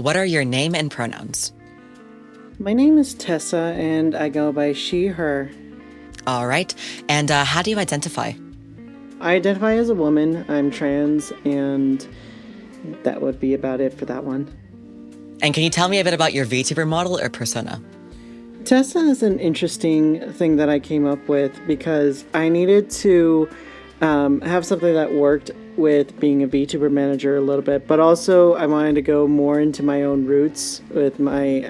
what are your name and pronouns? My name is Tessa, and I go by she, her. All right. And how do you identify? I identify as a woman, I'm trans, and that would be about it for that one. And can you tell me a bit about your VTuber model or persona? Tessa is an interesting thing that I came up with because I needed to have something that worked with being a VTuber manager a little bit, but also I wanted to go more into my own roots with my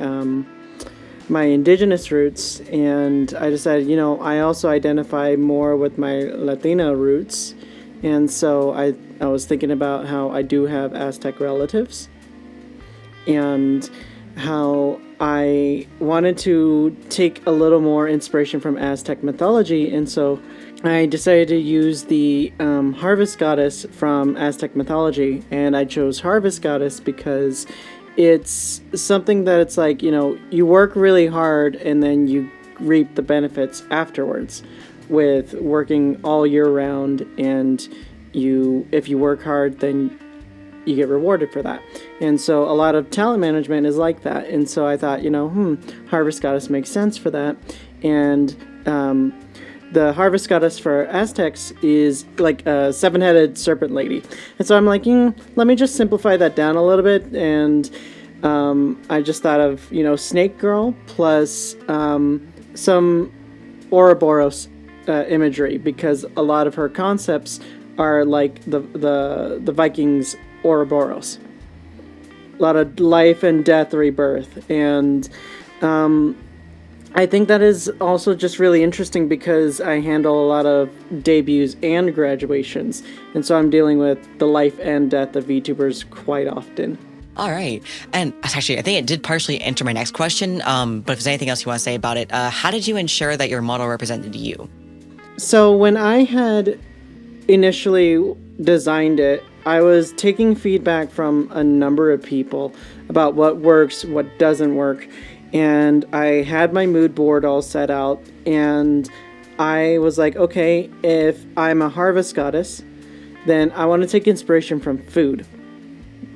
indigenous roots, and I decided, I also identify more with my Latina roots, and so I was thinking about how I do have Aztec relatives, and how I wanted to take a little more inspiration from Aztec mythology, and so I decided to use the harvest goddess from Aztec mythology, and I chose harvest goddess because it's something that it's like, you work really hard and then you reap the benefits afterwards with working all year round, and if you work hard, then you get rewarded for that. And so a lot of talent management is like that. And so I thought, harvest goddess makes sense for that. And the harvest goddess for Aztecs is like a 7-headed serpent lady. And so I'm like, let me just simplify that down a little bit. And I just thought of, snake girl plus some Ouroboros imagery, because a lot of her concepts are like the Vikings Ouroboros. A lot of life and death rebirth. And I think that is also just really interesting because I handle a lot of debuts and graduations. And so I'm dealing with the life and death of VTubers quite often. All right. And actually, I think it did partially answer my next question. But if there's anything else you want to say about it, how did you ensure that your model represented you? So when I had initially designed it, I was taking feedback from a number of people about what works, what doesn't work. And I had my mood board all set out, and I was like, okay, if I'm a harvest goddess, then I want to take inspiration from food.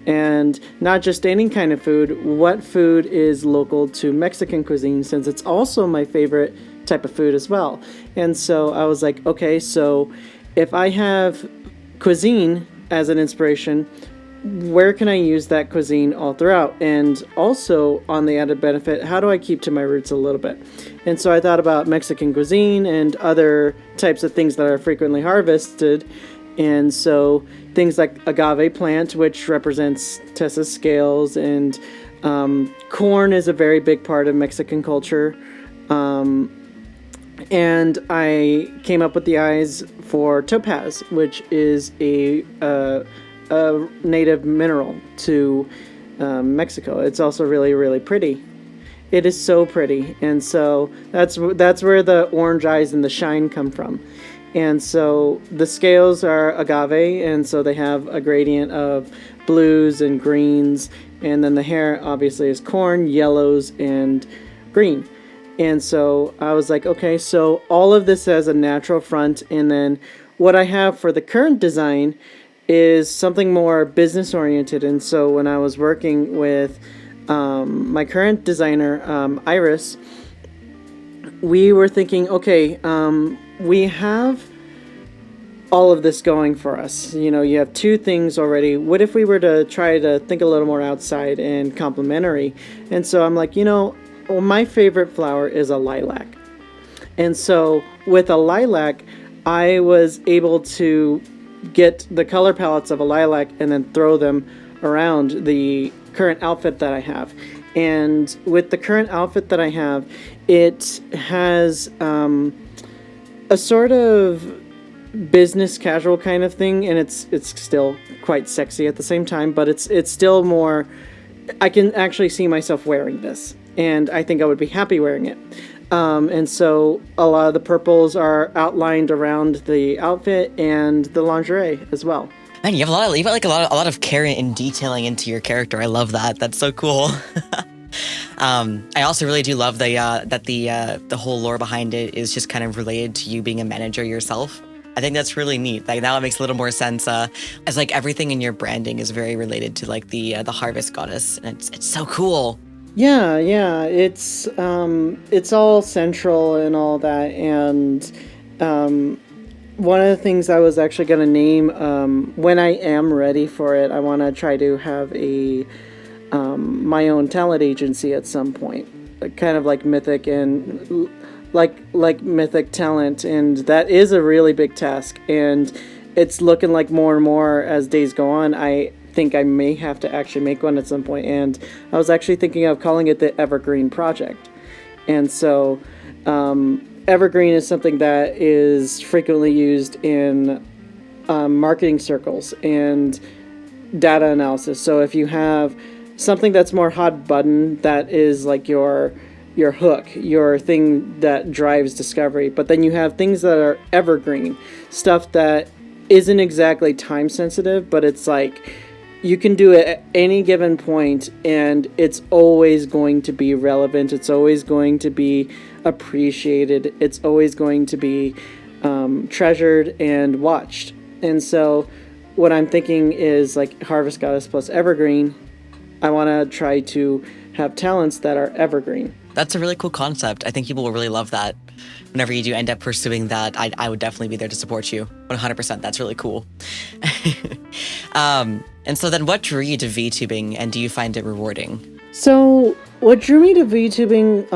And not just any kind of food, what food is local to Mexican cuisine, since it's also my favorite type of food as well. And so I was like, okay, so if I have cuisine as an inspiration, where can I use that cuisine all throughout? And also, on the added benefit, how do I keep to my roots a little bit? And so I thought about Mexican cuisine and other types of things that are frequently harvested. And so things like agave plant, which represents Tessa's scales, and corn is a very big part of Mexican culture. And I came up with the eyes for topaz, which is a native mineral to Mexico. It's also really, really pretty. It is so pretty, and so that's where the orange eyes and the shine come from. And so the scales are agave, and so they have a gradient of blues and greens, and then the hair obviously is corn, yellows, and green. And so I was like, okay, so all of this has a natural front, and then what I have for the current design is something more business oriented. And so when I was working with my current designer, Iris, we were thinking, okay, we have all of this going for us. You have two things already. What if we were to try to think a little more outside and complementary? And so I'm like, my favorite flower is a lilac. And so with a lilac, I was able to get the color palettes of a lilac and then throw them around the current outfit that I have. And with the current outfit that I have, it has a sort of business casual kind of thing, and it's still quite sexy at the same time, but it's still more, I can actually see myself wearing this, and I think I would be happy wearing it. And so a lot of the purples are outlined around the outfit and the lingerie as well. Man, you have a lot of care and detailing into your character. I love that. That's so cool. I also really do love that the whole lore behind it is just kind of related to you being a manager yourself. I think that's really neat. Like now it makes a little more sense. As like everything in your branding is very related to like the harvest goddess, and it's so cool. Yeah, it's all central and all that, and one of the things I was actually going to name, when I am ready for it, I want to try to have a my own talent agency at some point, kind of like Mythic and like Mythic Talent, and that is a really big task, and it's looking like more and more as days go on. I think I may have to actually make one at some point, and I was actually thinking of calling it the Evergreen Project. And so Evergreen is something that is frequently used in marketing circles and data analysis. So if you have something that's more hot button, that is like your hook, your thing that drives discovery, but then you have things that are evergreen, stuff that isn't exactly time sensitive, but it's like you can do it at any given point and it's always going to be relevant, it's always going to be appreciated, it's always going to be treasured and watched. And so what I'm thinking is like Harvest Goddess plus Evergreen, I want to try to have talents that are evergreen. That's a really cool concept. I think people will really love that. Whenever you do end up pursuing that, I would definitely be there to support you. 100%. That's really cool. And so then what drew you to VTubing, and do you find it rewarding? So what drew me to VTubing,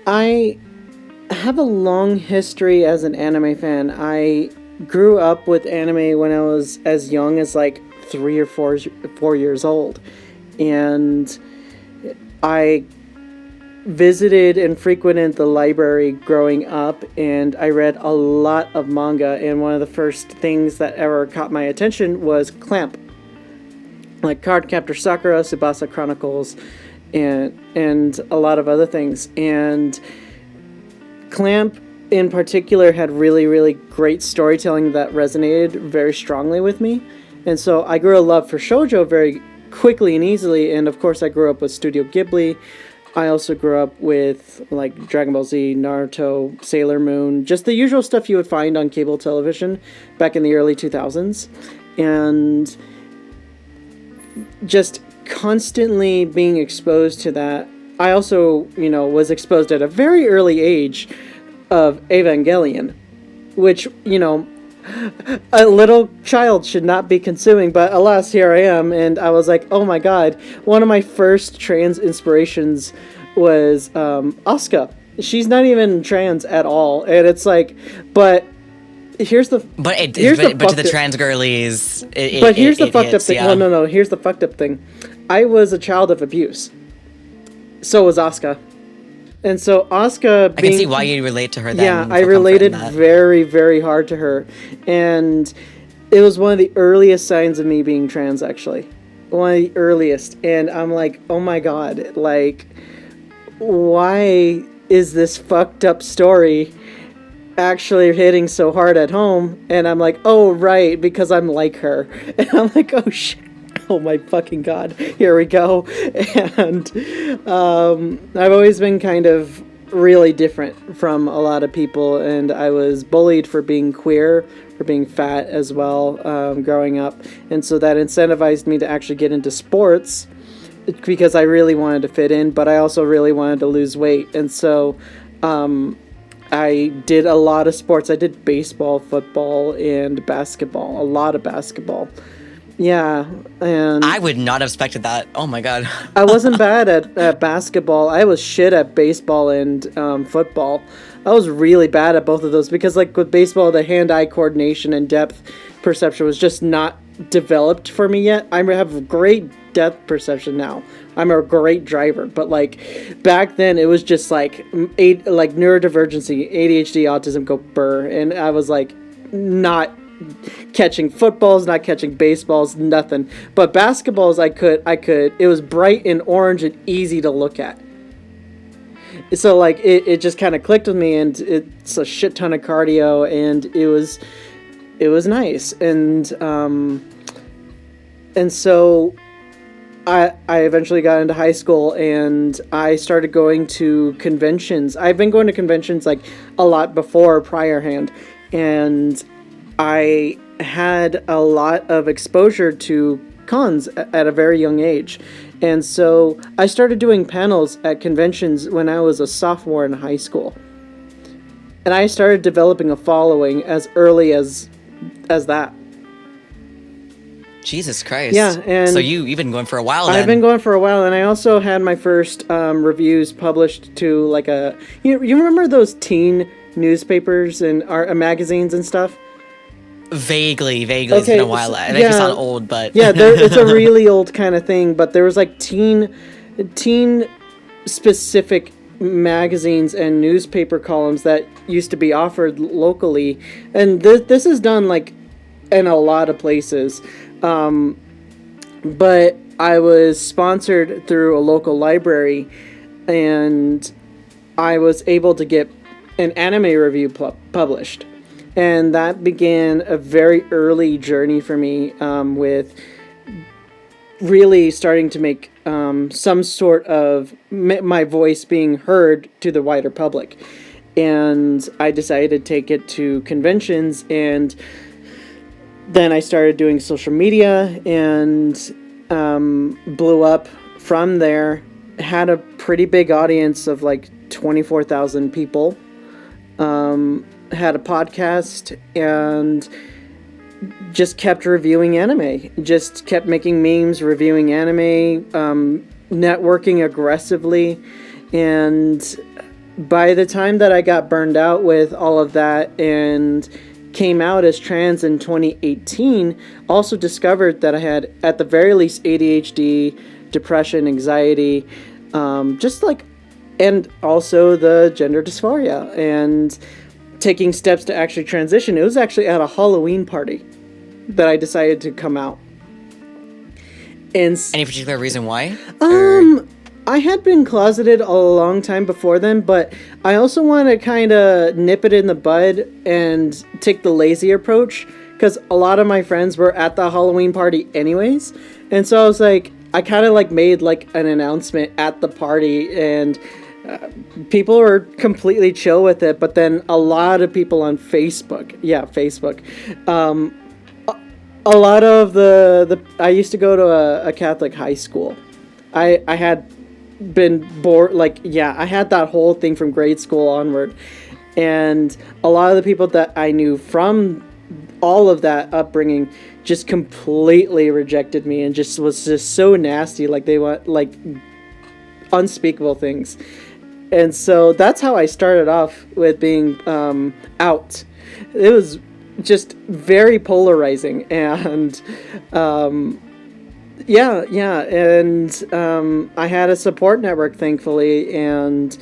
I have a long history as an anime fan. I grew up with anime when I was as young as like 3 or 4 years old. And I visited and frequented the library growing up, and I read a lot of manga, and one of the first things that ever caught my attention was Clamp. Like Cardcaptor Sakura, Tsubasa Chronicles, and a lot of other things. And Clamp in particular had really, really great storytelling that resonated very strongly with me. And so I grew a love for shoujo very quickly and easily, and of course I grew up with Studio Ghibli. I also grew up with like Dragon Ball Z, Naruto, Sailor Moon, just the usual stuff you would find on cable television back in the early 2000s. And just constantly being exposed to that. I also, was exposed at a very early age of Evangelion, which, a little child should not be consuming, but alas, here I am, and I was like, oh my god, one of my first trans inspirations was Asuka. She's not even trans at all, and it's like, but here's the to the trans girlies, here's the fucked up thing. Yeah. No, here's the fucked up thing. I was a child of abuse. So was Asuka. And so Asuka I can see why you relate to her then. Yeah, I related very, very hard to her. And it was one of the earliest signs of me being trans, actually. One of the earliest. And I'm like, oh my god, like, why is this fucked up story actually hitting so hard at home? And I'm like, oh right, because I'm like her. And I'm like, oh shit. Oh my fucking god, here we go. And I've always been kind of really different from a lot of people, and I was bullied for being queer, for being fat as well, growing up. And so that incentivized me to actually get into sports because I really wanted to fit in, but I also really wanted to lose weight. And so I did a lot of sports. I did baseball, football, and basketball, a lot of basketball. Yeah, and I would not have expected that. Oh my god. I wasn't bad at basketball. I was shit at baseball and football. I was really bad at both of those because, like, with baseball, the hand-eye coordination and depth perception was just not developed for me yet. I have great depth perception now. I'm a great driver, but like back then, it was just like neurodivergency, ADHD, autism, go burr, and I was like not catching footballs, not catching baseballs, nothing. But basketballs, I could. It was bright and orange and easy to look at. So like it just kind of clicked with me, and it's a shit ton of cardio, and it was nice. And so I eventually got into high school, and I started going to conventions. I've been going to conventions like a lot before prior hand. And I had a lot of exposure to cons at a very young age. And so I started doing panels at conventions when I was a sophomore in high school. And I started developing a following as early as that. Jesus Christ. Yeah, and so you've been going for a while then. I've been going for a while, and I also had my first reviews published to like a... You remember those teen newspapers and magazines and stuff? Vaguely. It's been a while. I make it sound old, but... Yeah, it's a really old kind of thing, but there was like teen specific magazines and newspaper columns that used to be offered locally, and this is done like in a lot of places. But I was sponsored through a local library, and I was able to get an anime review published. And that began a very early journey for me, with really starting to make some sort of my voice being heard to the wider public. And I decided to take it to conventions, and then I started doing social media and blew up from there. Had a pretty big audience of like 24,000 people. Had a podcast and just kept reviewing anime. Just kept making memes, reviewing anime, networking aggressively. And by the time that I got burned out with all of that and came out as trans in 2018, also discovered that I had, at the very least, ADHD, depression, anxiety, and also the gender dysphoria, and taking steps to actually transition. It was actually at a Halloween party that I decided to come out. And any particular reason why? I had been closeted a long time before then, but I also want to kind of nip it in the bud and take the lazy approach, because a lot of my friends were at the Halloween party anyways. And so I was like, I kind of like made like an announcement at the party, and people were completely chill with it. But then a lot of people on Facebook, a lot of the I used to go to a Catholic high school. I had been bored, I had that whole thing from grade school onward, and a lot of the people that I knew from all of that upbringing just completely rejected me and just was just so nasty, like they want like unspeakable things. And so that's how I started off with being out. It was just very polarizing, and I had a support network, thankfully, and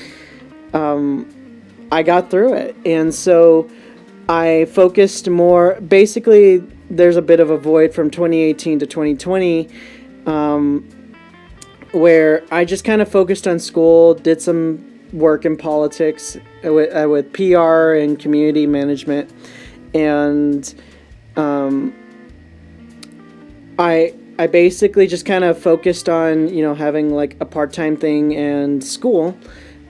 I got through it. And so I focused more, basically there's a bit of a void from 2018 to 2020, where I just kind of focused on school, did some work in politics with PR and community management, and I basically just kind of focused on, having like a part-time thing and school.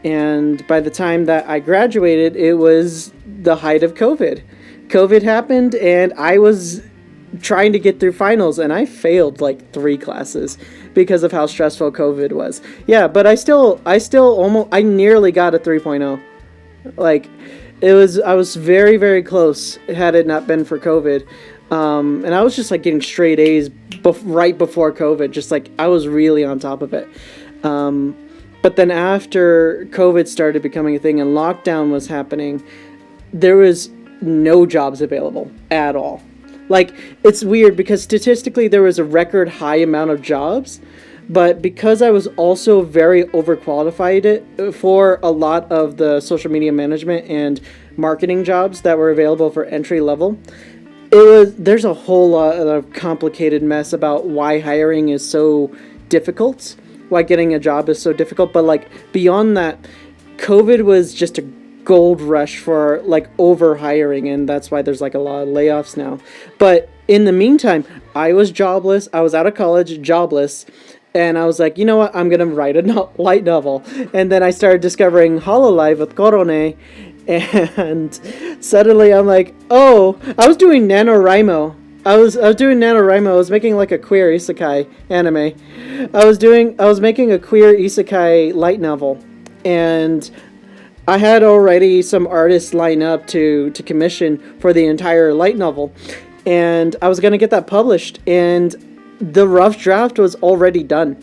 And by the time that I graduated, it was the height of COVID. COVID happened, and I was trying to get through finals, and I failed like 3 classes because of how stressful COVID was. Yeah, but I nearly got a 3.0. Like, I was very, very close had it not been for COVID. And I was just like getting straight A's right before COVID, just like I was really on top of it. But then after COVID started becoming a thing and lockdown was happening, there was no jobs available at all. Like, it's weird because statistically there was a record high amount of jobs, but because I was also very overqualified for a lot of the social media management and marketing jobs that were available for entry level, there's a whole lot of complicated mess about why hiring is so difficult, why getting a job is so difficult. But like beyond that, COVID was just a gold rush for like over hiring, and that's why there's like a lot of layoffs now. But in the meantime, I was jobless. I was out of college, jobless, and I was like, you know what? I'm gonna write a light novel. And then I started discovering Hololive with Korone, And suddenly I'm like, oh, I was doing NaNoWriMo. I was doing NaNoWriMo. I was making like a queer isekai anime. I was making a queer isekai light novel, and I had already some artists line up to commission for the entire light novel, and I was gonna get that published, and the rough draft was already done.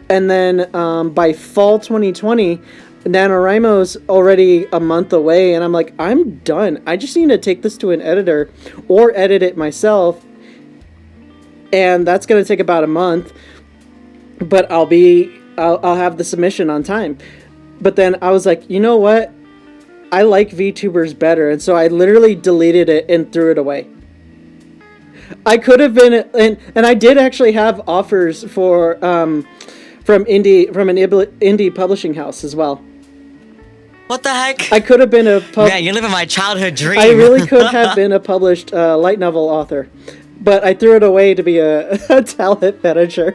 And then by fall 2020, NaNoWriMo's already a month away, and I'm like, I'm done. I just need to take this to an editor or edit it myself, and that's gonna take about a month. But I'll have the submission on time. But then I was like, you know what? I like VTubers better, and so I literally deleted it and threw it away. I could have been, and I did actually have offers for from an indie publishing house as well. What the heck? I could have been Man, you're living my childhood dream. I really could have been a published light novel author, but I threw it away to be a talent manager.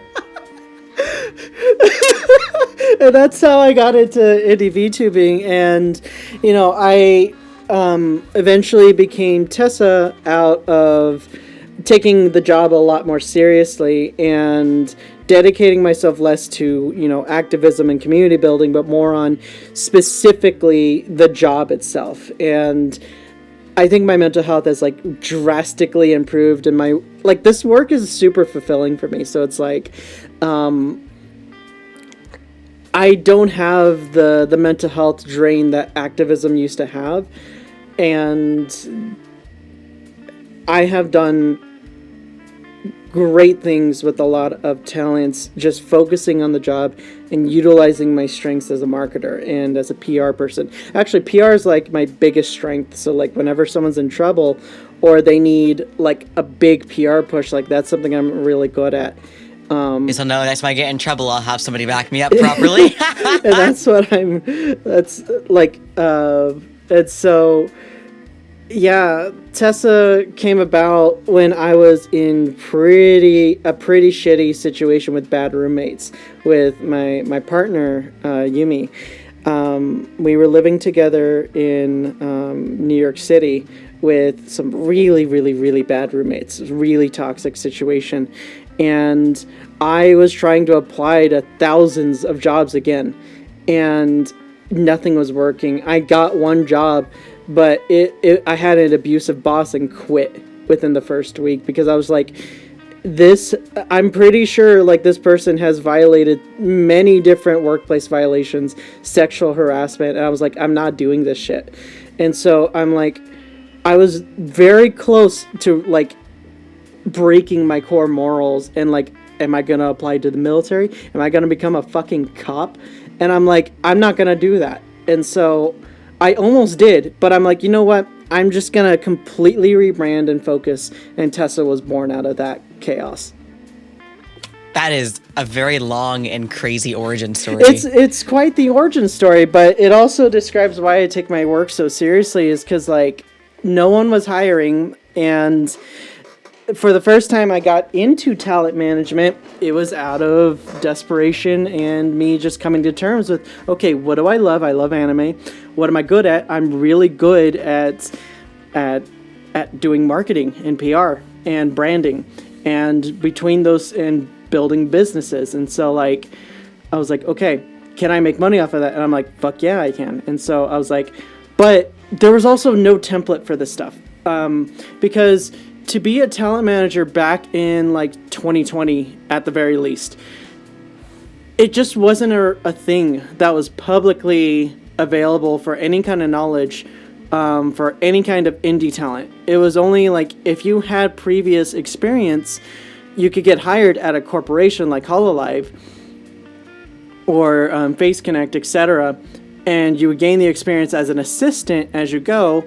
And that's how I got into indie VTubing, and you know, I eventually became Tessa out of taking the job a lot more seriously and dedicating myself less to, you know, activism and community building, but more on specifically the job itself. And I think my mental health has like drastically improved, and my like this work is super fulfilling for me. So it's like I don't have the mental health drain that activism used to have, and I have done great things with a lot of talents, just focusing on the job and utilizing my strengths as a marketer and as a PR person. Actually, PR is like my biggest strength. So like whenever someone's in trouble or they need like a big PR push, like that's something I'm really good at. So no, next time I get in trouble, I'll have somebody back me up properly. And that's what that's like, and so, yeah, Tessa came about when I was in a pretty shitty situation with bad roommates with my partner, Yumi. We were living together in New York City with some really, really, really bad roommates. Really toxic situation. And I was trying to apply to thousands of jobs again, and nothing was working. I got one job, but I had an abusive boss and quit within the first week because I was like, I'm pretty sure like this person has violated many different workplace violations, sexual harassment, and I was like, I'm not doing this shit. And so I'm like, I was very close to like breaking my core morals and like, am I gonna apply to the military? Am I gonna become a fucking cop? And I'm like, I'm not gonna do that. And so I almost did, but I'm like, you know what? I'm just gonna completely rebrand and focus, and Tessa was born out of that chaos. That is a very long and crazy origin story. It's quite the origin story, but it also describes why I take my work so seriously, is because like no one was hiring, and for the first time I got into talent management, it was out of desperation and me just coming to terms with, okay, what do I love? I love anime. What am I good at? I'm really good at doing marketing and PR and branding, and between those and building businesses. And so like, I was like, okay, can I make money off of that? And I'm like, fuck yeah, I can. And so I was like, but there was also no template for this stuff. Because to be a talent manager back in like 2020 at the very least, it just wasn't a thing that was publicly available for any kind of knowledge, for any kind of indie talent. It was only like if you had previous experience, you could get hired at a corporation like Hololive or Face Connect, etc., and you would gain the experience as an assistant as you go,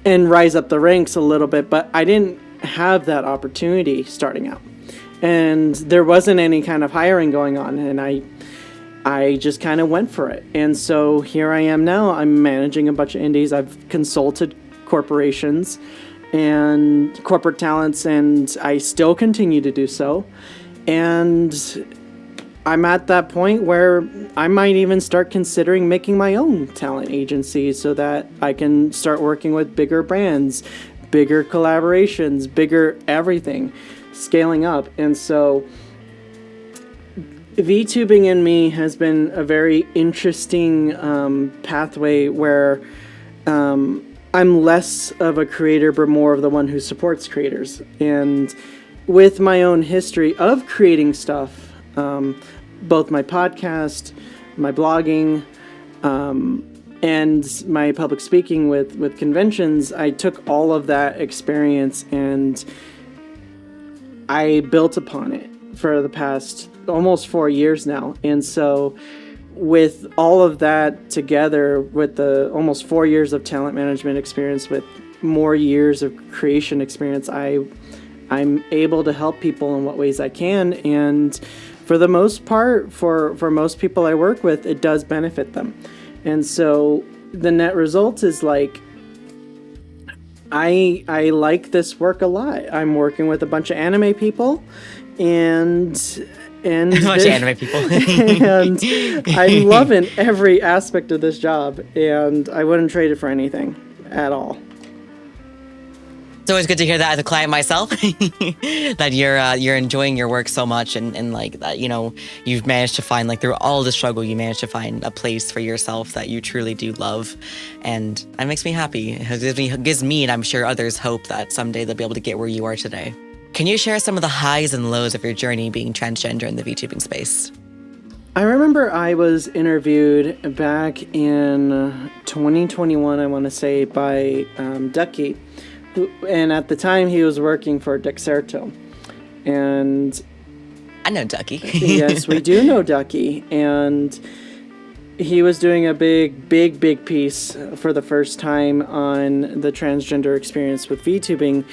and rise up the ranks a little bit, but I didn't have that opportunity starting out. And there wasn't any kind of hiring going on, and I just kind of went for it. And so here I am now. I'm managing a bunch of indies. I've consulted corporations and corporate talents, and I still continue to do so. And I'm at that point where I might even start considering making my own talent agency so that I can start working with bigger brands, bigger collaborations, bigger everything, scaling up. And so VTubing in me has been a very interesting pathway where I'm less of a creator, but more of the one who supports creators. And with my own history of creating stuff, both my podcast, my blogging, and my public speaking with conventions, I took all of that experience and I built upon it for the past almost 4 years now. And so with all of that together, with the almost 4 years of talent management experience, with more years of creation experience, I'm able to help people in what ways I can. And for the most part, for most people I work with, it does benefit them. And so the net result is like, I like this work a lot. I'm working with a bunch of anime people and a bunch of anime people. and I'm loving every aspect of this job, and I wouldn't trade it for anything at all. It's always good to hear that as a client myself, that you're enjoying your work so much, and like that, you know, you've managed to find, like, through all the struggle, you managed to find a place for yourself that you truly do love, and that makes me happy. It gives me, and I'm sure others, hope that someday they'll be able to get where you are today. Can you share some of the highs and lows of your journey being transgender in the VTubing space? I remember I was interviewed back in 2021, I want to say, by Ducky. And at the time, he was working for Dexerto. And I know Ducky. Yes, we do know Ducky. And he was doing a big piece for the first time on the transgender experience with VTubing.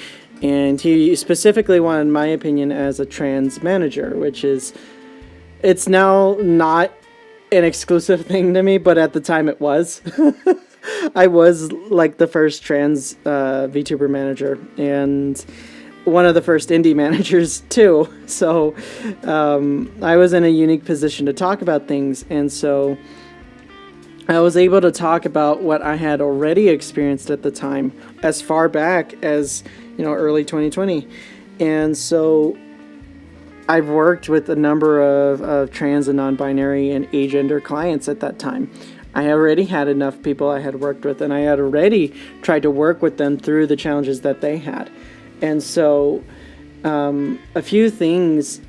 And he specifically wanted my opinion as a trans manager, which is, it's now not an exclusive thing to me, but at the time it was. I was like the first trans VTuber manager and one of the first indie managers too. So I was in a unique position to talk about things. And so I was able to talk about what I had already experienced at the time, as far back as, you know, early 2020. And so I've worked with a number of trans and non-binary and agender clients at that time. I already had enough people I had worked with, and I had already tried to work with them through the challenges that they had. And so a few things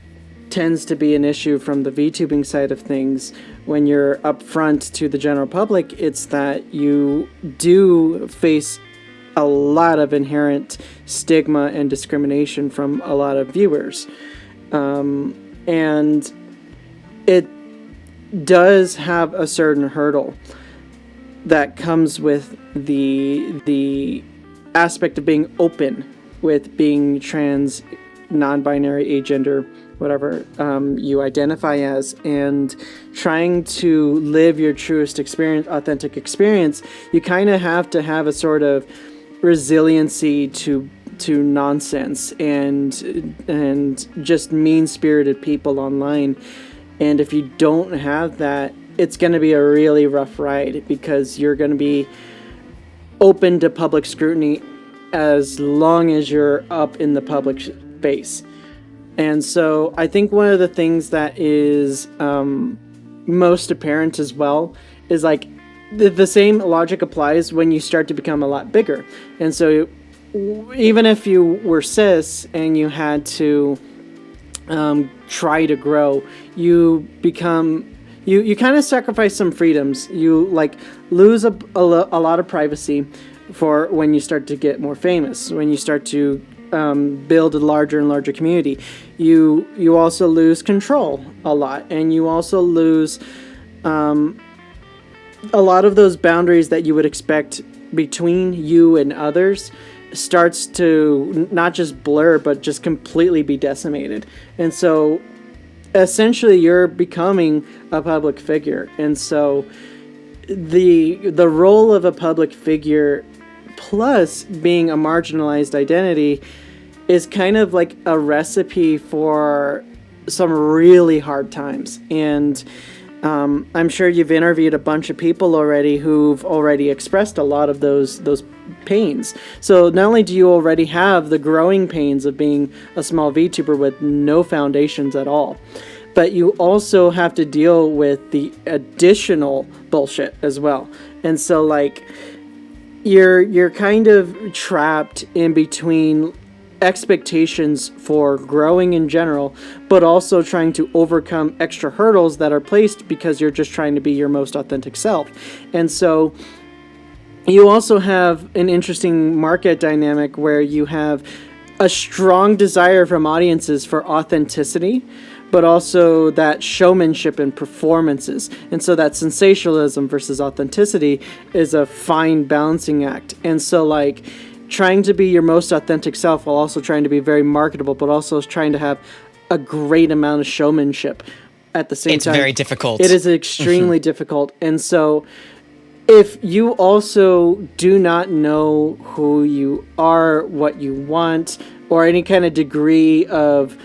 tends to be an issue from the VTubing side of things when you're upfront to the general public. It's that you do face a lot of inherent stigma and discrimination from a lot of viewers. And it does have a certain hurdle that comes with the aspect of being open with being trans, non-binary, agender, whatever you identify as, and trying to live your truest experience, authentic experience. You kind of have to have a sort of resiliency to nonsense and just mean-spirited people online. And if you don't have that, it's going to be a really rough ride, because you're going to be open to public scrutiny as long as you're up in the public space. And so I think one of the things that is most apparent as well is, like, the same logic applies when you start to become a lot bigger. And so even if you were cis and you had to try to grow, you become, you kind of sacrifice some freedoms. You, like, lose a lot of privacy for when you start to get more famous, when you start to build a larger and larger community. You also lose control a lot, and you also lose a lot of those boundaries that you would expect between you and others starts to not just blur, but just completely be decimated. And so essentially you're becoming a public figure. And so the role of a public figure plus being a marginalized identity is kind of like a recipe for some really hard times. And I'm sure you've interviewed a bunch of people already who've already expressed a lot of those pains. So not only do you already have the growing pains of being a small VTuber with no foundations at all, but you also have to deal with the additional bullshit as well. And so like you're kind of trapped in between expectations for growing in general, but also trying to overcome extra hurdles that are placed because you're just trying to be your most authentic self. And so you also have an interesting market dynamic where you have a strong desire from audiences for authenticity, but also that showmanship and performances. And so that sensationalism versus authenticity is a fine balancing act. And so like trying to be your most authentic self while also trying to be very marketable, but also trying to have a great amount of showmanship at the same time. It's very difficult. It is extremely difficult. And so if you also do not know who you are, what you want, or any kind of degree of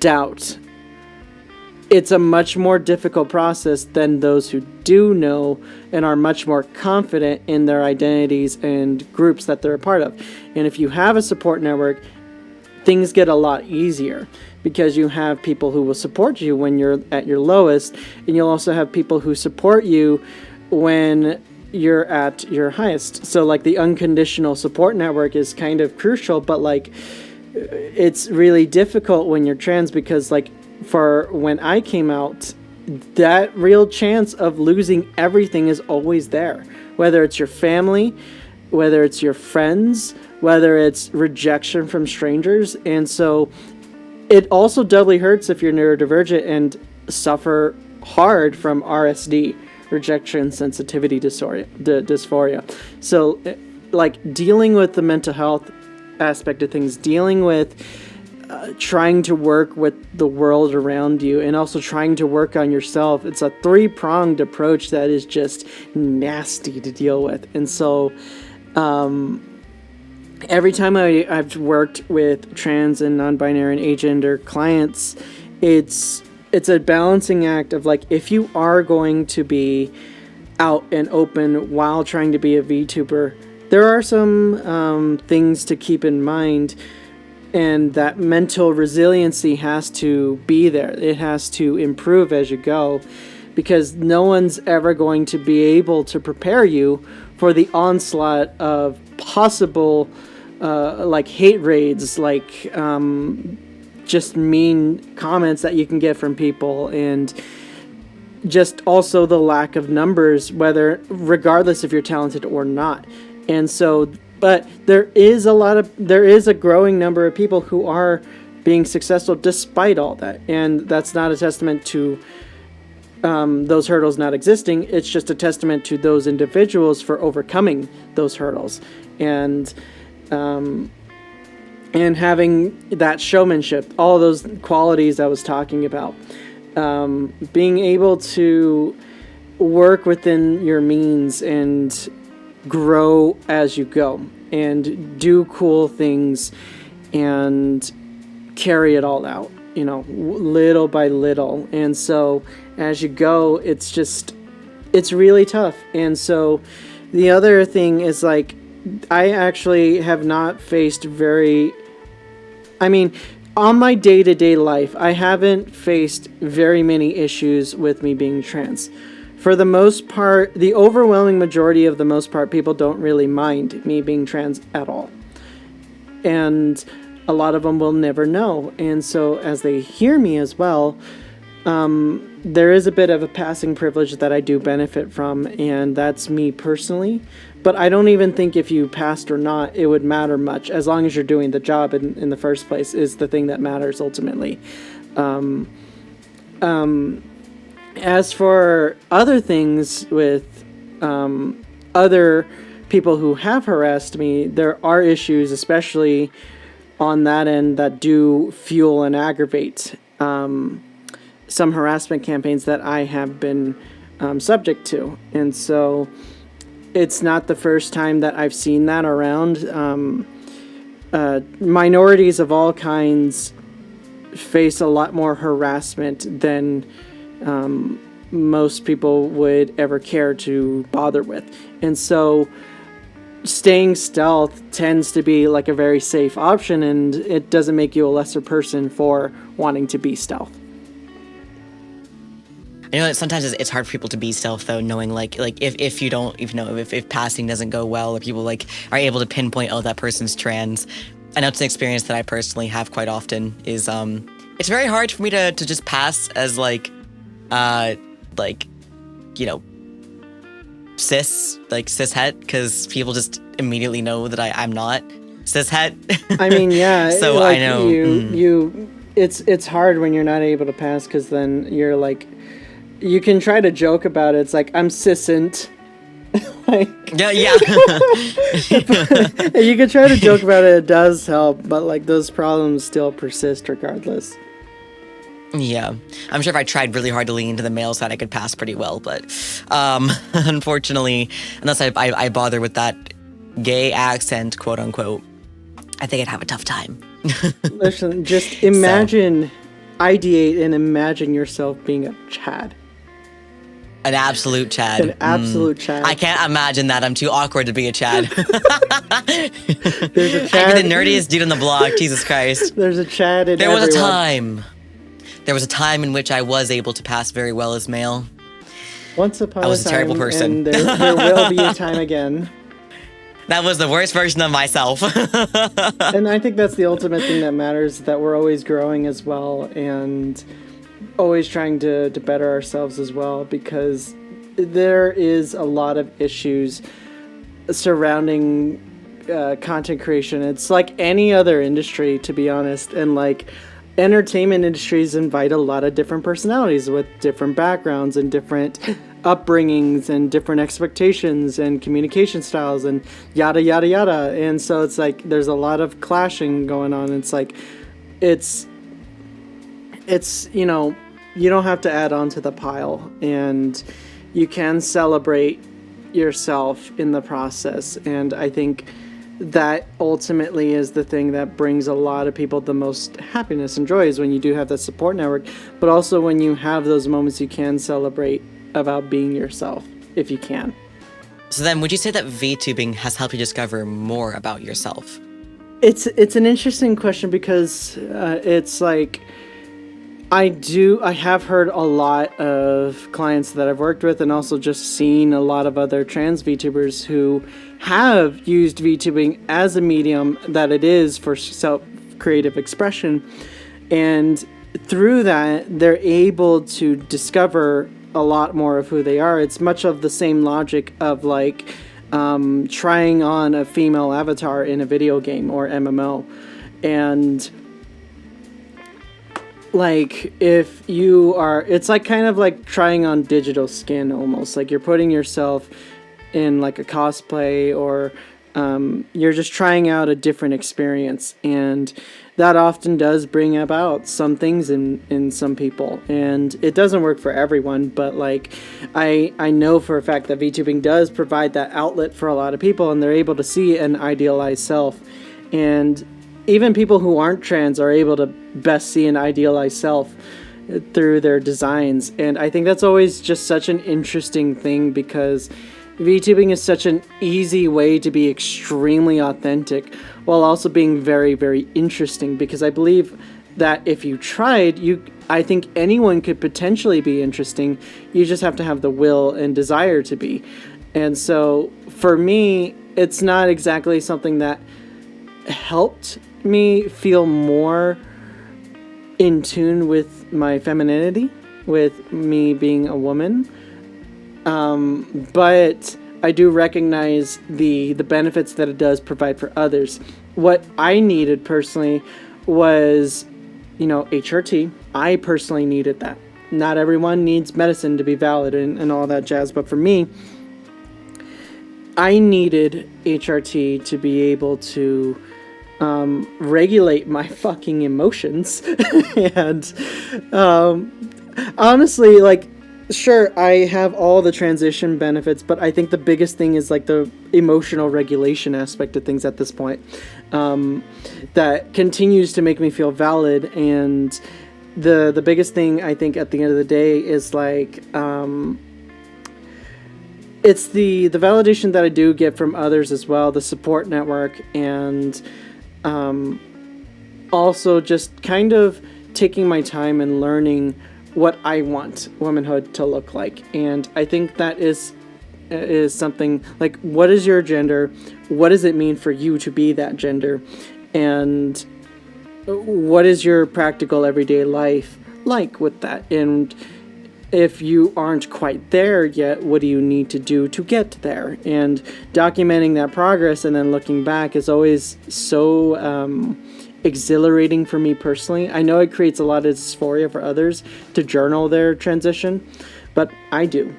doubt, it's a much more difficult process than those who do know and are much more confident in their identities and groups that they're a part of. And if you have a support network, things get a lot easier because you have people who will support you when you're at your lowest, and you'll also have people who support you when you're at your highest. So like the unconditional support network is kind of crucial, but like it's really difficult when you're trans because like for when I came out, that real chance of losing everything is always there. Whether it's your family, whether it's your friends, whether it's rejection from strangers. And so it also doubly hurts if you're neurodivergent and suffer hard from RSD, rejection sensitivity dysphoria. So like dealing with the mental health aspect of things, dealing with trying to work with the world around you, and also trying to work on yourself. It's a three-pronged approach that is just nasty to deal with. And so every time I've worked with trans and non-binary and agender clients, it's a balancing act of like, if you are going to be out and open while trying to be a VTuber, there are some things to keep in mind. And that mental resiliency has to be there. It has to improve as you go, because no one's ever going to be able to prepare you for the onslaught of possible like hate raids, like just mean comments that you can get from people, and just also the lack of numbers, regardless if you're talented or not. And so but there is a growing number of people who are being successful despite all that. And that's not a testament to those hurdles not existing. It's just a testament to those individuals for overcoming those hurdles. And having that showmanship, all those qualities I was talking about. Being able to work within your means and grow as you go and do cool things and carry it all out, little by little. And so as you go, it's really tough. And so the other thing is like, I actually have not faced on my day-to-day life, I haven't faced very many issues with me being trans. For the most part, the overwhelming majority of the most part, people don't really mind me being trans at all. And a lot of them will never know. And so as they hear me as well, there is a bit of a passing privilege that I do benefit from, and that's me personally. But I don't even think if you passed or not, it would matter much. As long as you're doing the job in the first place is the thing that matters ultimately. As for other things with other people who have harassed me, there are issues, especially on that end, that do fuel and aggravate some harassment campaigns that I have been subject to. And so it's not the first time that I've seen that around. Minorities of all kinds face a lot more harassment than most people would ever care to bother with. And so staying stealth tends to be like a very safe option, and it doesn't make you a lesser person for wanting to be stealth. You know, sometimes it's hard for people to be stealth though, knowing like if you don't, if passing doesn't go well, or people like are able to pinpoint, oh, that person's trans. I know it's an experience that I personally have quite often. Is it's very hard for me to just pass as like cis het, because people just immediately know that I'm not cis het. I mean, yeah. So like I know it's hard when you're not able to pass, because then you're like, you can try to joke about it. It's like, I'm cisant. Like, yeah. You can try to joke about it. It does help, but like those problems still persist regardless. Yeah, I'm sure if I tried really hard to lean into the male side, I could pass pretty well. But unfortunately, unless I bother with that gay accent, quote unquote, I think I'd have a tough time. Listen, just imagine, ideate and imagine yourself being a Chad. An absolute Chad. An absolute Chad. I can't imagine that. I'm too awkward to be a Chad. There's a Chad. I'd be the nerdiest dude on the block. Jesus Christ. There's a Chad in There was everyone. a time. There was a time in which I was able to pass very well as male. Once upon I was a a terrible time, person. and there will be a time again. That was the worst version of myself. And I think that's the ultimate thing that matters, that we're always growing as well, and always trying to better ourselves as well, because there is a lot of issues surrounding content creation. It's like any other industry, to be honest, and like entertainment industries invite a lot of different personalities with different backgrounds and different upbringings and different expectations and communication styles and yada yada yada. And so it's like there's a lot of clashing going on. It's like it's you don't have to add on to the pile, and you can celebrate yourself in the process. And I think that ultimately is the thing that brings a lot of people the most happiness and joy, is when you do have that support network, but also when you have those moments you can celebrate about being yourself, if you can. So then, would you say that VTubing has helped you discover more about yourself? It's an interesting question, because it's like, I have heard a lot of clients that I've worked with, and also just seen a lot of other trans VTubers who have used VTubing as a medium that it is for self-creative expression. And through that, they're able to discover a lot more of who they are. It's much of the same logic of like trying on a female avatar in a video game or MMO. And like, if you are, it's like kind of like trying on digital skin almost. Like you're putting yourself in like a cosplay, or you're just trying out a different experience. And that often does bring about some things in some people. And it doesn't work for everyone, but like I know for a fact that VTubing does provide that outlet for a lot of people, and they're able to see an idealized self. And even people who aren't trans are able to best see an idealized self through their designs. And I think that's always just such an interesting thing, because VTubing is such an easy way to be extremely authentic while also being very, very interesting, because I believe that if you tried, I think anyone could potentially be interesting. You just have to have the will and desire to be. And so for me, it's not exactly something that helped me feel more in tune with my femininity, with me being a woman. But I do recognize the benefits that it does provide for others. What I needed personally was, HRT. I personally needed that. Not everyone needs medicine to be valid and all that jazz, but for me, I needed HRT to be able to regulate my fucking emotions. And honestly, like, Sure, I have all the transition benefits, but I think the biggest thing is like the emotional regulation aspect of things at this point, that continues to make me feel valid. And the biggest thing I think at the end of the day is like, it's the validation that I do get from others as well, the support network, and also just kind of taking my time and learning what I want womanhood to look like. And I think that is something like, what is your gender? What does it mean for you to be that gender? And what is your practical everyday life like with that? And if you aren't quite there yet, what do you need to do to get there? And documenting that progress and then looking back is always so exhilarating for me personally. I know it creates a lot of dysphoria for others to journal their transition, but I do.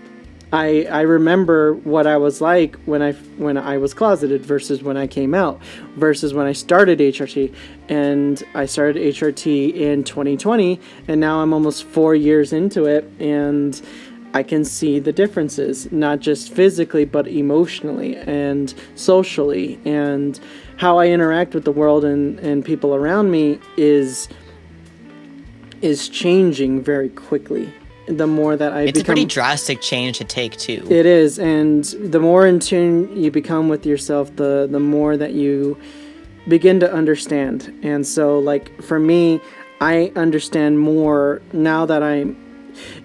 I remember what I was like when I was closeted versus when I came out versus when I started HRT. And I started HRT in 2020, and now I'm almost 4 years into it, and I can see the differences, not just physically, but emotionally and socially, and how I interact with the world and people around me is changing very quickly. The more that It's a pretty drastic change to take too. It is, and the more in tune you become with yourself, the more that you begin to understand. And so, like, for me, I understand more now that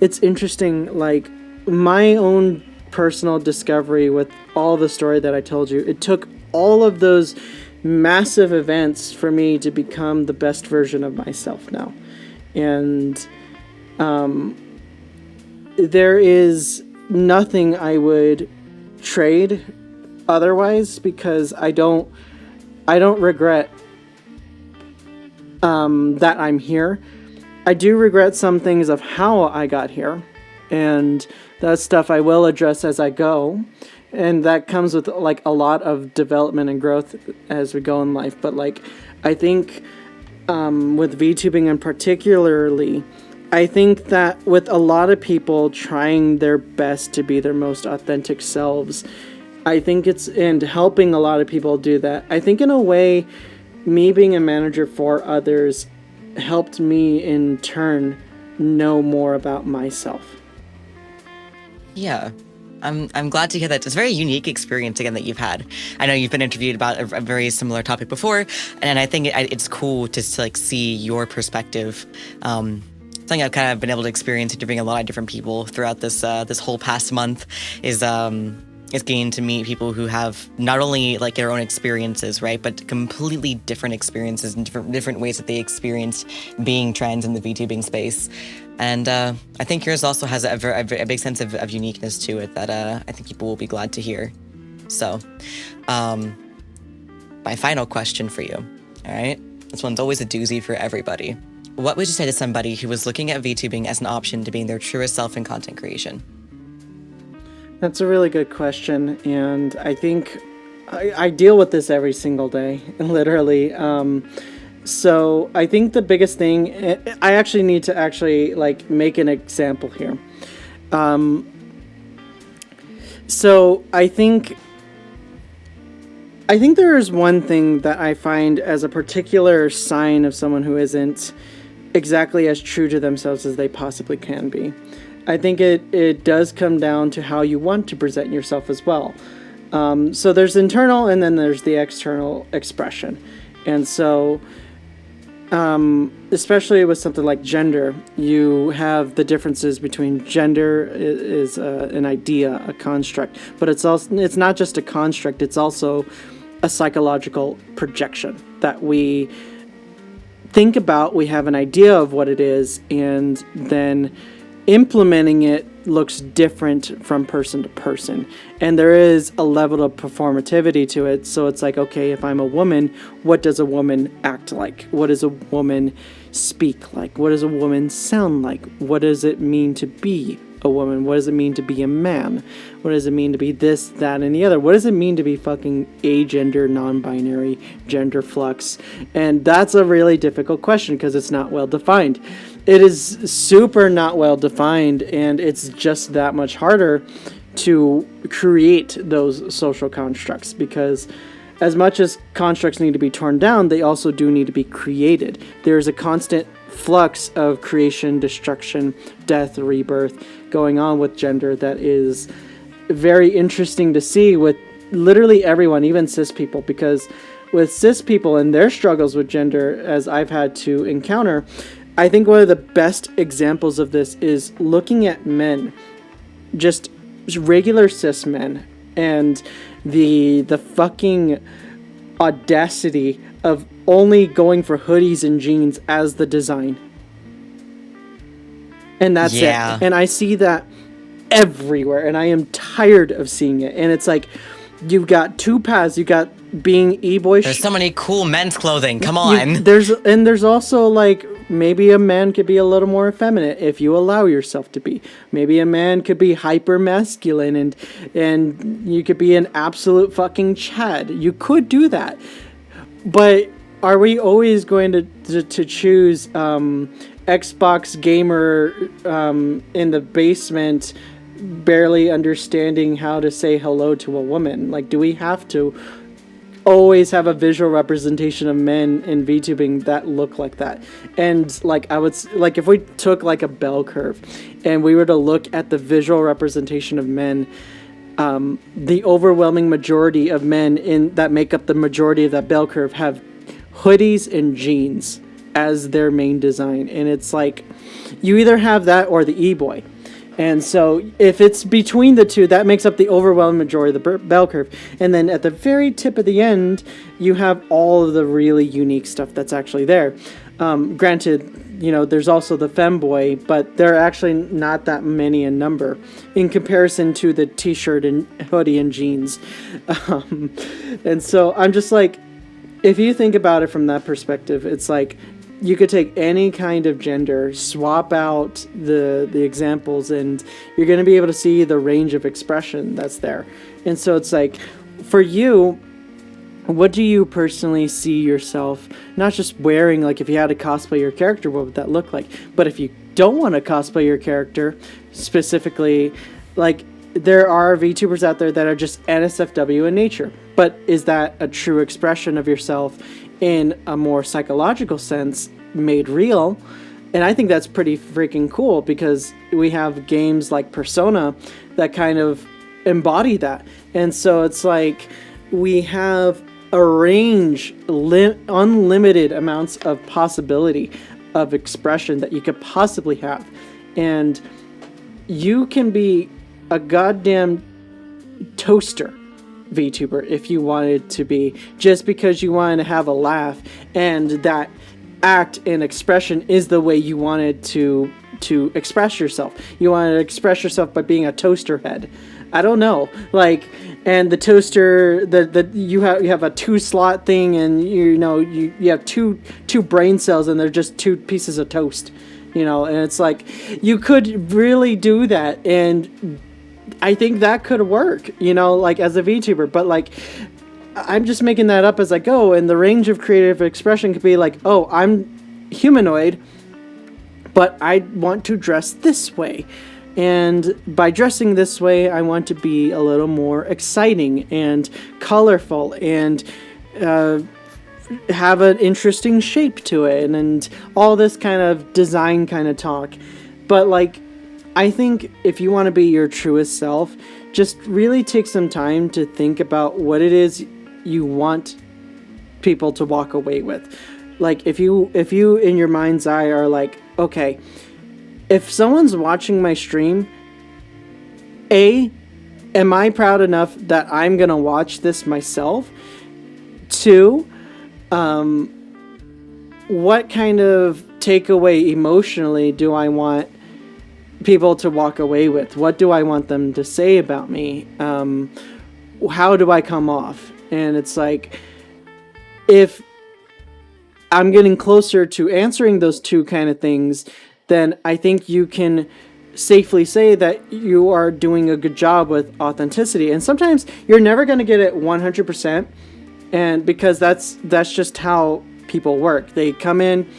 it's interesting, like, my own personal discovery with all the story that I told you, it took all of those massive events for me to become the best version of myself now. And there is nothing I would trade otherwise, because I don't regret that I'm here. I do regret some things of how I got here, and that stuff I will address as I go. And that comes with like a lot of development and growth as we go in life. But like, I think with VTubing in particularly, I think that with a lot of people trying their best to be their most authentic selves, I think and helping a lot of people do that. I think in a way, me being a manager for others helped me in turn know more about myself. Yeah. I'm glad to hear that. It's a very unique experience again that you've had. I know you've been interviewed about a very similar topic before, and I think it's cool to like see your perspective. Something I've kind of been able to experience interviewing a lot of different people throughout this whole past month is getting to meet people who have not only like their own experiences, right, but completely different experiences and different ways that they experienced being trans in the VTubing space. And I think yours also has a big sense of uniqueness to it that I think people will be glad to hear. So, my final question for you, all right? This one's always a doozy for everybody. What would you say to somebody who was looking at VTubing as an option to being their truest self in content creation? That's a really good question, and I think I deal with this every single day, literally. So I think the biggest thing, I actually need to like make an example here. So I think there is one thing that I find as a particular sign of someone who isn't exactly as true to themselves as they possibly can be. I think it does come down to how you want to present yourself as well. So there's internal and then there's the external expression. And so, especially with something like gender, you have the differences between gender is an idea, a construct, but it's not just a construct, it's also a psychological projection that we think about. We have an idea of what it is, and then implementing it looks different from person to person, and there is a level of performativity to it. So it's like, okay, if I'm a woman, what does a woman act like? What does a woman speak like? What does a woman sound like? What does it mean to be a woman? What does it mean to be a man? What does it mean to be this, that, and the other? What does it mean to be fucking agender, non-binary, gender flux? And that's a really difficult question because it's not well defined. It is super not well defined, and it's just that much harder to create those social constructs, because as much as constructs need to be torn down, they also do need to be created. There's a constant flux of creation, destruction, death, rebirth going on with gender that is very interesting to see with literally everyone, even cis people, because with cis people and their struggles with gender, as I've had to encounter, I think one of the best examples of this is looking at men, just regular cis men, and the fucking audacity of only going for hoodies and jeans as the design. And that's it. And I see that everywhere, and I am tired of seeing it. And it's like, you've got two paths. You got being e-boy. There's so many cool men's clothing. Come on. There's also like, maybe a man could be a little more effeminate if you allow yourself to be. Maybe a man could be hyper masculine, and you could be an absolute fucking Chad. You could do that. But are we always going to choose Xbox gamer in the basement, barely understanding how to say hello to a woman? Like, do we have to always have a visual representation of men in VTubing that look like that? And like, I would like, if we took like a bell curve and we were to look at the visual representation of men, the overwhelming majority of men in that make up the majority of that bell curve have hoodies and jeans as their main design. And it's like, you either have that or the e-boy. And so if it's between the two, that makes up the overwhelming majority of the bell curve. And then at the very tip of the end, you have all of the really unique stuff that's actually there. Granted, you know, there's also the femboy, but they're actually not that many in number in comparison to the t-shirt and hoodie and jeans. And so I'm just like, if you think about it from that perspective, it's like, you could take any kind of gender, swap out the examples, and you're going to be able to see the range of expression that's there. And so it's like, for you, what do you personally see yourself not just wearing? Like, if you had to cosplay your character, what would that look like? But if you don't want to cosplay your character specifically, like, there are VTubers out there that are just NSFW in nature. But is that a true expression of yourself in a more psychological sense, made real? And I think that's pretty freaking cool, because we have games like Persona that kind of embody that. And so it's like, we have a range, unlimited amounts of possibility of expression that you could possibly have. And you can be a goddamn toaster VTuber if you wanted to be, just because you wanted to have a laugh, and that act and expression is the way you wanted to express yourself. You wanted to express yourself by being a toaster head. I don't know, like, and the toaster, you have a 2-slot thing, and you have two brain cells, and they're just 2 pieces of toast, and it's like, you could really do that, and I think that could work, like, as a VTuber. But like, I'm just making that up as I go, and the range of creative expression could be like, oh, I'm humanoid, but I want to dress this way. And by dressing this way, I want to be a little more exciting and colorful and have an interesting shape to it, and all this kind of design kind of talk. But like, I think if you want to be your truest self, just really take some time to think about what it is you want people to walk away with. Like, if you in your mind's eye are like, okay, if someone's watching my stream, am I proud enough that I'm gonna watch this myself? 2, what kind of takeaway emotionally do I want people to walk away with? What do I want them to say about me? How do I come off? And it's like, if I'm getting closer to answering those 2 kind of things, then I think you can safely say that you are doing a good job with authenticity. And sometimes you're never going to get it 100%, and because that's just how people work. They come in,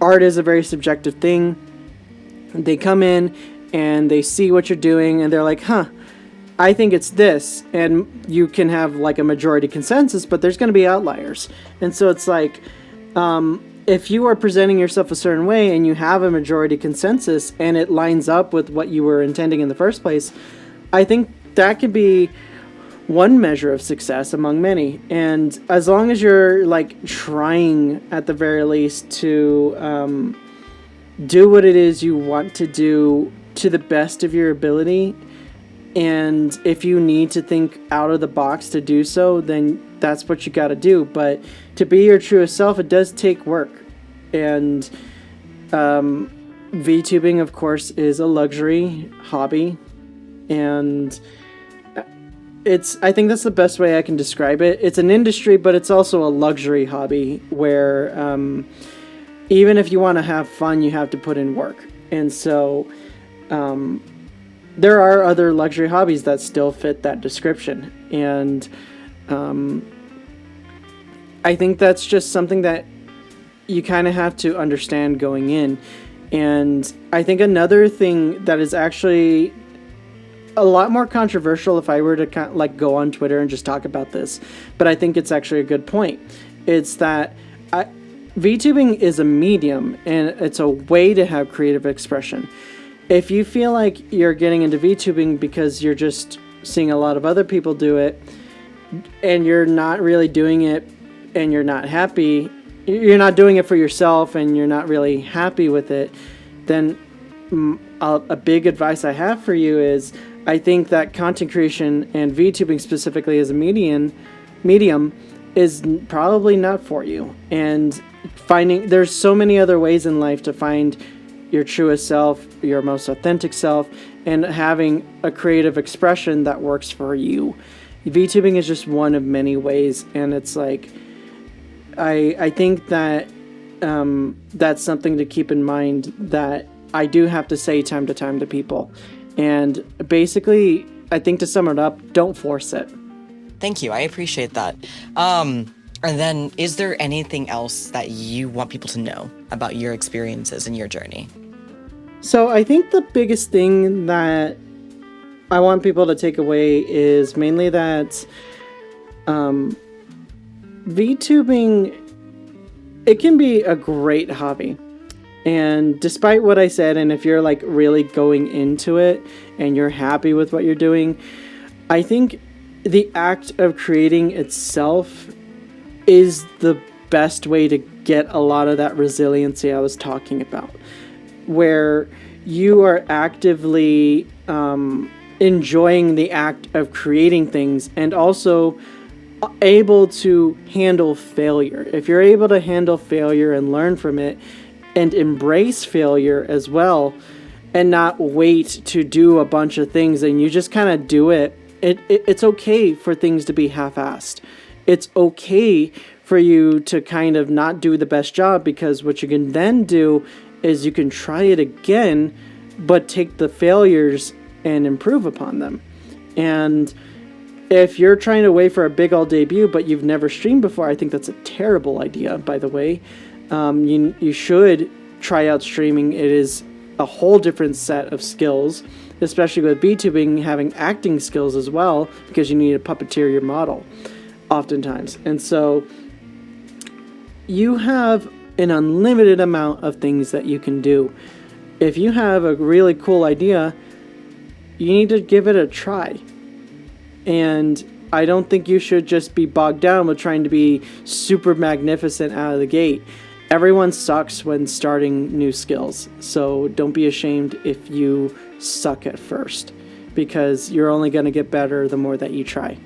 art is a very subjective thing. They come in and they see what you're doing and they're like, I think it's this. And you can have like a majority consensus, but there's going to be outliers. And so it's like, if you are presenting yourself a certain way and you have a majority consensus and it lines up with what you were intending in the first place, I think that could be one measure of success among many. And as long as you're like trying at the very least to do what it is you want to do to the best of your ability, and if you need to think out of the box to do so, then that's what you got to do. But to be your truest self, it does take work. And VTubing, of course, is a luxury hobby, and I think that's the best way I can describe it. It's an industry, but it's also a luxury hobby where even if you want to have fun, you have to put in work. And so there are other luxury hobbies that still fit that description. And I think that's just something that you kind of have to understand going in. And I think another thing that is actually a lot more controversial, if I were to kind of like go on Twitter and just talk about this, but I think it's actually a good point. It's that VTubing is a medium and it's a way to have creative expression. If you feel like you're getting into VTubing because you're just seeing a lot of other people do it and you're not really doing it and you're not happy, you're not doing it for yourself and you're not really happy with it, then a big advice I have for you is I think that content creation and VTubing specifically as a medium is probably not for you. And there's so many other ways in life to find your truest self, your most authentic self, and having a creative expression that works for you. VTubing is just one of many ways, and it's like I think that that's something to keep in mind that I do have to say time to time to people. And basically, I think to sum it up, don't force it. Thank you. I appreciate that. And then, is there anything else that you want people to know about your experiences and your journey? So I think the biggest thing that I want people to take away is mainly that VTubing, it can be a great hobby. And despite what I said, and if you're like really going into it and you're happy with what you're doing, I think the act of creating itself is the best way to get a lot of that resiliency I was talking about, where you are actively enjoying the act of creating things and also able to handle failure. If you're able to handle failure and learn from it and embrace failure as well and not wait to do a bunch of things and you just kind of do it, it's okay for things to be half-assed. It's okay for you to kind of not do the best job, because what you can then do is you can try it again, but take the failures and improve upon them. And if you're trying to wait for a big old debut, but you've never streamed before, I think that's a terrible idea, by the way. You should try out streaming. It is a whole different set of skills, especially with VTubing having acting skills as well, because you need to puppeteer your model oftentimes. And so you have an unlimited amount of things that you can do. If you have a really cool idea, you need to give it a try. And I don't think you should just be bogged down with trying to be super magnificent out of the gate. Everyone sucks when starting new skills, so don't be ashamed if you suck at first, because you're only going to get better the more that you try.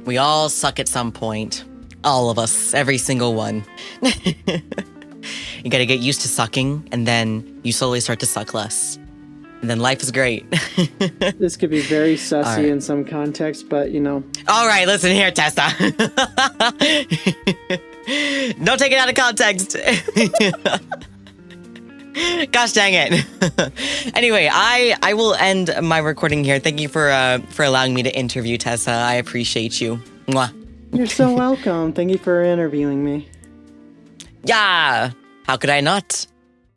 We all suck at some point. All of us, every single one. You gotta get used to sucking, and then you slowly start to suck less. And then life is great. This could be very sussy in some context, but you know. All right, listen here, Tessa. Don't take it out of context. Gosh dang it. Anyway, I will end my recording here. Thank you for allowing me to interview Tessa. I appreciate you. Mwah. You're so welcome. Thank you for interviewing me. Yeah. How could I not?